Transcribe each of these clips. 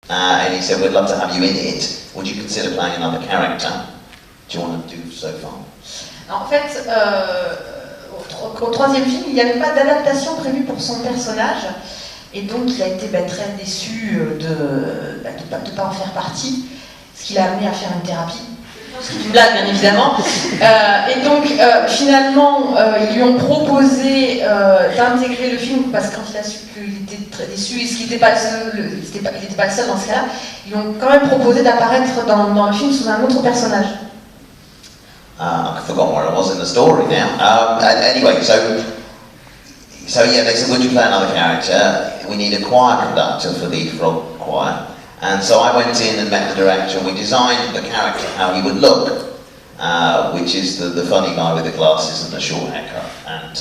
and he said, we'd love to have you in it. Would you consider playing another character? Do you want to do so far? En fait, au troisième film, il n'y avait pas d'adaptation prévue pour son personnage, et donc il a été très déçu de ne pas en faire partie, ce qui l'a amené à faire une thérapie. C'est une blague, bien évidemment. Et donc, finalement, ils lui ont proposé d'intégrer le film, parce que quand il a su qu'il était très déçu, et ce qui n'était pas le seul, il n'était pas le seul dans ce cas-là, ils lui ont quand même proposé d'apparaître dans le film sous un autre personnage. I've forgotten where I was in the story now. Anyway, so yeah, they said, would you play another character? We need a choir conductor for the Frog Choir. And so I went in and met the director, and we designed the character, how he would look, which is the funny guy with the glasses and the short haircut. And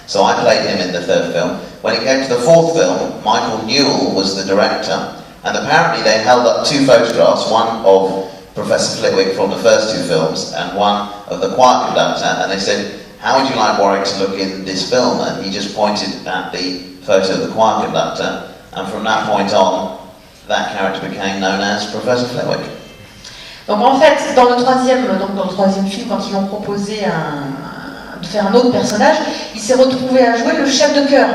so I played him in the third film. When it came to the fourth film, Michael Newell was the director, and apparently they held up two photographs, one of Professor Flitwick from the first two films, and one of the choir conductor, and they said, how would you like Warwick to look in this film? And he just pointed at the photo of the choir conductor, and from that point on, that character became known as Professor Flitwick. Donc en fait, dans le troisième film, quand ils m'ont proposé de faire un autre personnage, il s'est retrouvé à jouer le chef de chœur,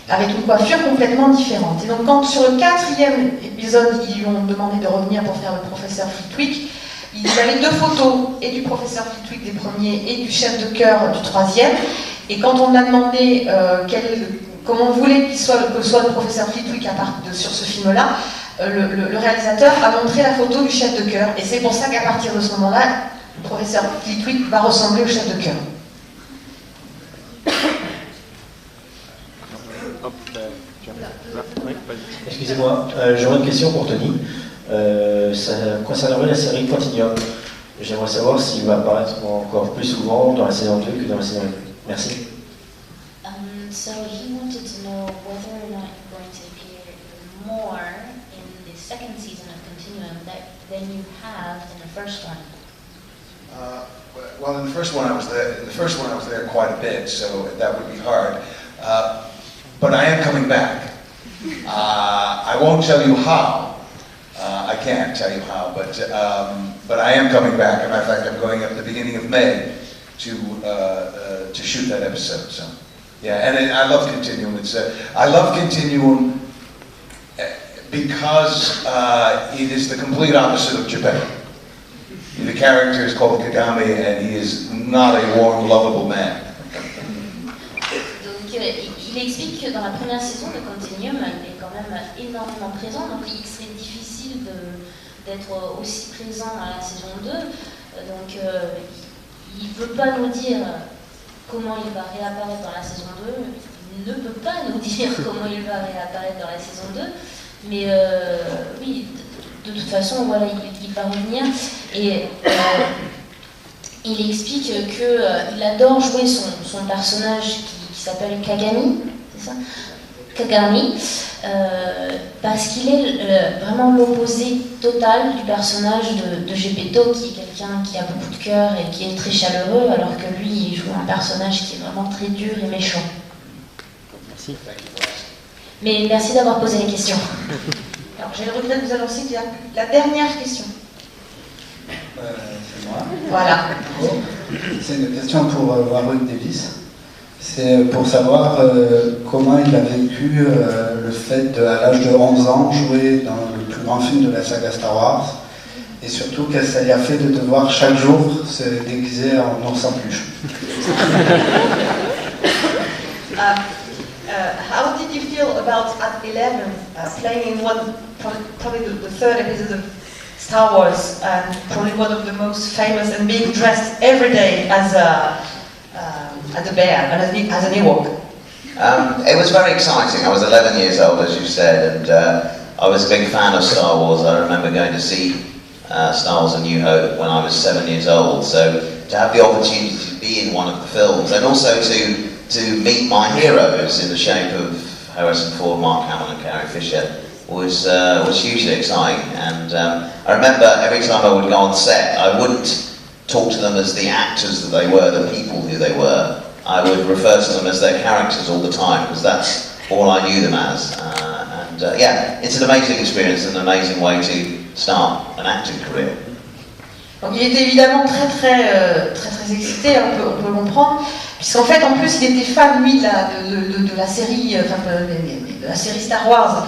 avec une coiffure complètement différente. Et donc quand sur le quatrième épisode, ils lui ont demandé de revenir pour faire le professeur Flitwick, il avait deux photos, et du professeur Flitwick des premiers, et du chef de chœur du troisième. Et quand on a demandé comment on voulait que soit le professeur Flitwick sur ce film-là, le réalisateur a montré la photo du chef de chœur, et c'est pour ça qu'à partir de ce moment-là, le professeur Flitwick va ressembler au chef de chœur. Excusez-moi, j'aurais une question pour Tony. Ça concernerait la série Continuum. J'aimerais savoir s'il va apparaître encore plus souvent dans la saison 2 que dans la saison 1. Merci. So he wanted to know whether or not you're going to appear more in the second season of Continuum than you have in the first one. Well, in the first one I was there quite a bit, so that would be hard. But I am coming back. I won't tell you how. I can't tell you how, but I am coming back. As a matter of fact, I'm going at the beginning of May to shoot that episode. So, yeah, and I love Continuum. I love Continuum because it is the complete opposite of Japan. The character is called Kagami, and he is not a warm, lovable man. Donc, il explique que dans la première saison de Continuum, il est quand même énormément présent, donc il serait difficile d'être aussi présent dans la saison 2. Donc, il ne veut pas nous dire comment il va réapparaître dans la saison 2. Il ne peut pas nous dire comment il va réapparaître dans la saison 2. Mais oui, de toute façon, voilà, il va revenir. Et il explique qu'il adore jouer son personnage qui s'appelle Kagami, c'est ça ? Kagami, parce qu'il est vraiment l'opposé total du personnage de Geppetto, qui est quelqu'un qui a beaucoup de cœur et qui est très chaleureux, alors que lui, il joue un personnage qui est vraiment très dur et méchant. Merci. Mais merci d'avoir posé les questions. Alors, j'ai le regret de vous annoncer qu'il y a la dernière question. C'est moi. Voilà. C'est une question pour Warwick Davis. C'est pour savoir comment il a vécu le fait à l'âge de 11 ans jouer dans le plus grand film de la saga Star Wars, et surtout qu'est-ce que ça lui a fait de devoir chaque jour se déguiser en ours en peluche. How did you feel about at 11 playing in probably the third episode of Star Wars, and probably one of the most famous, and being dressed every day as a bear and as an Ewok? It was very exciting. I was 11 years old, as you said, and I was a big fan of Star Wars. I remember going to see Star Wars A New Hope when I was 7 years old. So to have the opportunity to be in one of the films, and also to meet my heroes in the shape of Harrison Ford, Mark Hamill and Carrie Fisher was hugely exciting. And I remember every time I would go on set, I wouldn't talk to them as the actors that they were, the people who they were. I would refer to them as their characters all the time, because that's all I knew them as. And yeah, it's an amazing experience and an amazing way to start an acting career. Donc il était évidemment très excité, on peut comprendre, puisqu'en fait en plus il était fan lui de la série, de la série Star Wars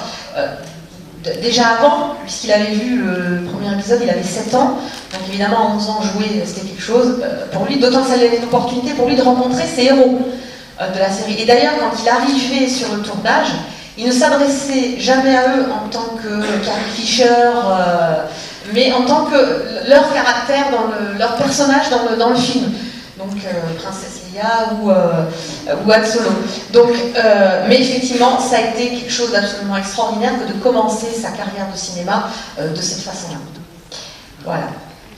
déjà avant, puisqu'il avait vu le premier épisode, il avait 7 ans, donc évidemment à 11 ans jouer c'était quelque chose pour lui, d'autant que ça avait une opportunité pour lui de rencontrer ses héros de la série. Et d'ailleurs quand il arrivait sur le tournage, il ne s'adressait jamais à eux en tant que Carrie Fisher, mais en tant que leur caractère, leur personnage dans le film. Donc Princesse Leia ou Han Solo. Donc, mais effectivement, ça a été quelque chose d'absolument extraordinaire que de commencer sa carrière de cinéma de cette façon-là. Voilà.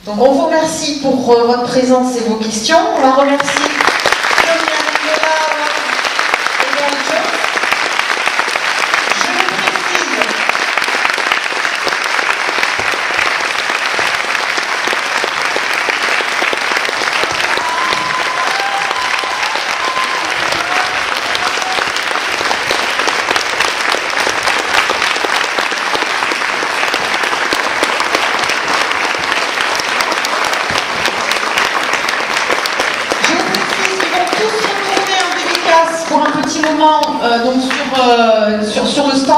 Donc on vous remercie pour votre présence et vos questions. On va remercier pour un petit moment donc sur le stand.